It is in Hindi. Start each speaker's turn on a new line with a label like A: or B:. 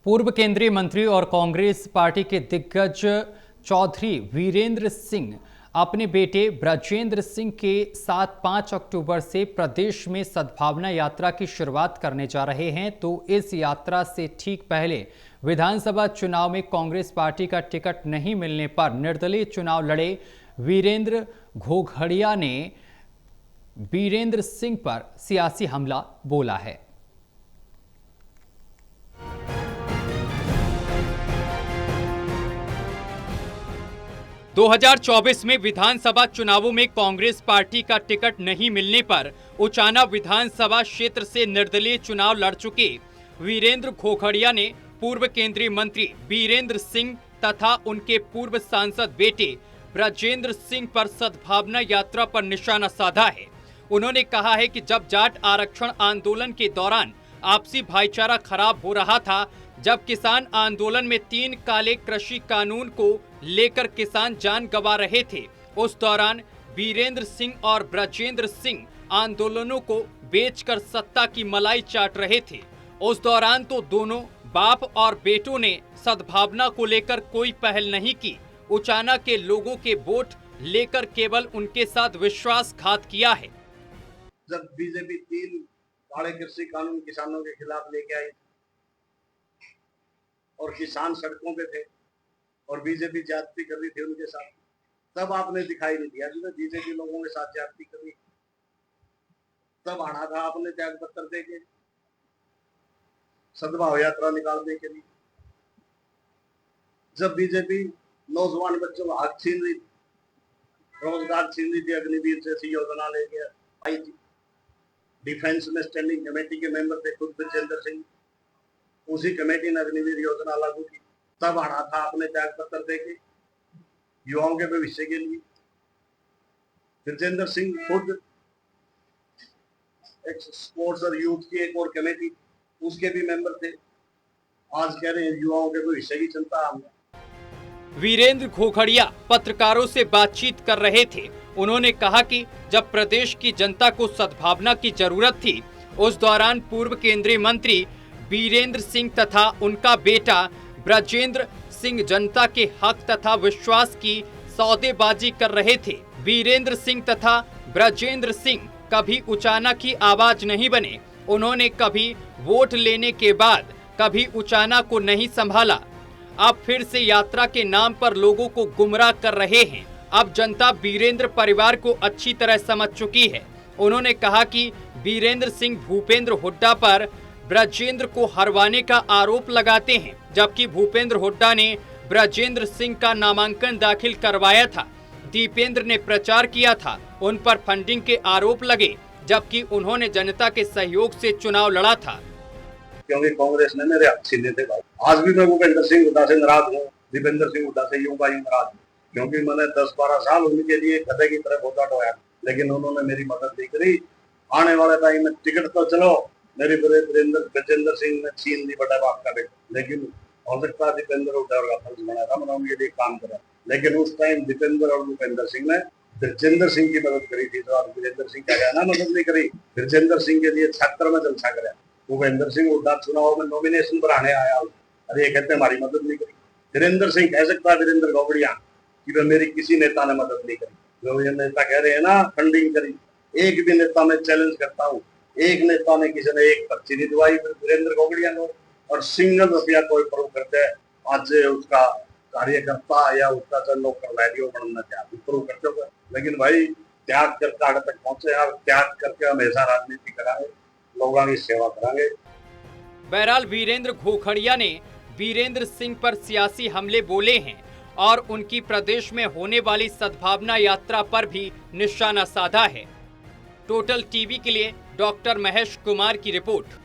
A: पूर्व केंद्रीय मंत्री और कांग्रेस पार्टी के दिग्गज चौधरी वीरेंद्र सिंह अपने बेटे ब्रजेंद्र सिंह के साथ 5 अक्टूबर से प्रदेश में सद्भावना यात्रा की शुरुआत करने जा रहे हैं। तो इस यात्रा से ठीक पहले विधानसभा चुनाव में कांग्रेस पार्टी का टिकट नहीं मिलने पर निर्दलीय चुनाव लड़े वीरेंद्र घोघड़िया ने बीरेंद्र सिंह पर सियासी हमला बोला है। – 2024 में विधानसभा चुनावों में कांग्रेस पार्टी का टिकट नहीं मिलने पर उचाना विधानसभा क्षेत्र से निर्दलीय चुनाव लड़ चुके वीरेंद्र घोघड़िया ने पूर्व केंद्रीय मंत्री बीरेंद्र सिंह तथा उनके पूर्व सांसद बेटे ब्रजेंद्र सिंह पर सद्भावना यात्रा पर निशाना साधा है। उन्होंने कहा है कि जब जाट आरक्षण आंदोलन के दौरान आपसी भाईचारा खराब हो रहा था, जब किसान आंदोलन में 3 काले कृषि कानून को लेकर किसान जान गंवा रहे थे, उस दौरान बीरेंद्र सिंह और ब्रजेंद्र सिंह आंदोलनों को बेचकर सत्ता की मलाई चाट रहे थे। उस दौरान तो दोनों बाप और बेटों ने सद्भावना को लेकर कोई पहल नहीं की। उचाना के लोगों के वोट लेकर केवल उनके साथ विश्वासघात किया है।
B: जब बीजेपी 3 काले कृषि कानून किसानों के खिलाफ लेके आई और किसान सड़कों पे थे और बीजेपी ज्यादती कर रही थी उनके साथ, तब आपने दिखाई नहीं दिया। जब बीजेपी लोगों के साथ ज्यादती कर रही तब आना था आपने त्याग पत्र देके सद्भाव यात्रा निकालने के लिए। जब बीजेपी नौजवान बच्चों का हक छीन रही थी, रोजगार छीन रही थी, अग्निवीर जैसी योजना लेके आई थी, डिफेंस में स्टैंडिंग कमेटी के मेंबर थे खुद ब्रजेंद्र सिंह, उसी कमेटी ने अग्निवीर योजना लागू की, तब आना था आपने त्याग पत्र देके युवाओं के भविष्य के लिए। ब्रजेंद्र सिंह खुद एक स्पोर्ट्स और यूथ की एक और कमेटी, उसके भी मेंबर थे। आज कह रहे हैं युवाओं के भविष्य की चिंता हमने।
A: वीरेंद्र घोघड़िया पत्रकारों से बातचीत कर रहे थे। उन्होंने कहा कि जब प्रदेश की जनता को सद्भावना की जरूरत थी, उस दौरान पूर्व केंद्रीय मंत्री बीरेंद्र सिंह तथा उनका बेटा ब्रजेंद्र सिंह जनता के हक तथा विश्वास की सौदेबाजी कर रहे थे। बीरेंद्र सिंह तथा ब्रजेंद्र सिंह कभी उचाना की आवाज नहीं बने। उन्होंने कभी वोट लेने के बाद कभी उचाना को नहीं संभाला। अब फिर से यात्रा के नाम पर लोगों को गुमराह कर रहे हैं। अब जनता बीरेंद्र परिवार को अच्छी तरह समझ चुकी है। उन्होंने कहा कि बीरेंद्र सिंह भूपेंद्र हुड्डा पर ब्रजेंद्र को हरवाने का आरोप लगाते हैं, जबकि भूपेंद्र हुड्डा ने ब्रजेंद्र सिंह का नामांकन दाखिल करवाया था। दीपेंद्र ने प्रचार किया था, उन पर फंडिंग के आरोप लगे, जबकि उन्होंने जनता के सहयोग से चुनाव लड़ा था।
B: क्योंकि कांग्रेस ने मेरे हक छीने थे भाई। आज भी मैं भूपेंद्र सिंह हुड्डा से नाराज हूँ, दीपेंद्र सिंह हुड्डा से यूं भाई नाराज हूँ, क्योंकि मैंने 10-12 साल उनके लिए गधे की तरह बोता ढोया, लेकिन उन्होंने मेरी मदद नहीं करी। आने वाले टाइम में टिकट तो चलो मेरे ब्रजेंद्र सिंह ने छीन ली, बड़ा बाप का बेटा, लेकिन हो सकता है दीपेंद्र हुड्डा का फर्ज बना था, मैंने उनके लिए काम करा। लेकिन उस टाइम दीपेंद्र और भूपेंद्र सिंह ने ब्रजेंद्र सिंह की मदद करी थी, तो आज ब्रजेंद्र सिंह क्या ना मदद नहीं करी। ब्रजेंद्र सिंह के लिए छात्र में जलसा करा। भूपेंद्र सिंह हुड्डा चुनाव में नॉमिनेशन बढ़ाने आया, अरे ये कहते हमारी मदद नहीं करी। वीरेंद्र सिंह कह सकता है वीरेंद्र घोघड़िया कि मेरी किसी नेता ने मदद नहीं करी। जो ये नेता कह रहे हैं ना फंडिंग करी, एक भी नेता में चैलेंज करता हूँ, एक नेता ने किसी ने एक पर्ची नहीं दवाई वीरेंद्र घोघड़िया ने, और सिंगल रुपया कोई प्रूव करते हैं आज उसका कार्यकर्ता या उसका जो नौकर वैल्यू बनना चाहते प्रूव करते हो। लेकिन भाई त्याग करके आगे तक पहुंचे, आप त्याग करके हमेशा राजनीति कराएंगे, लोगों की सेवा कराएंगे।
A: बहरहाल वीरेंद्र घोघड़िया ने बीरेंद्र सिंह पर सियासी हमले बोले हैं और उनकी प्रदेश में होने वाली सद्भावना यात्रा पर भी निशाना साधा है। टोटल टीवी के लिए डॉक्टर महेश कुमार की रिपोर्ट।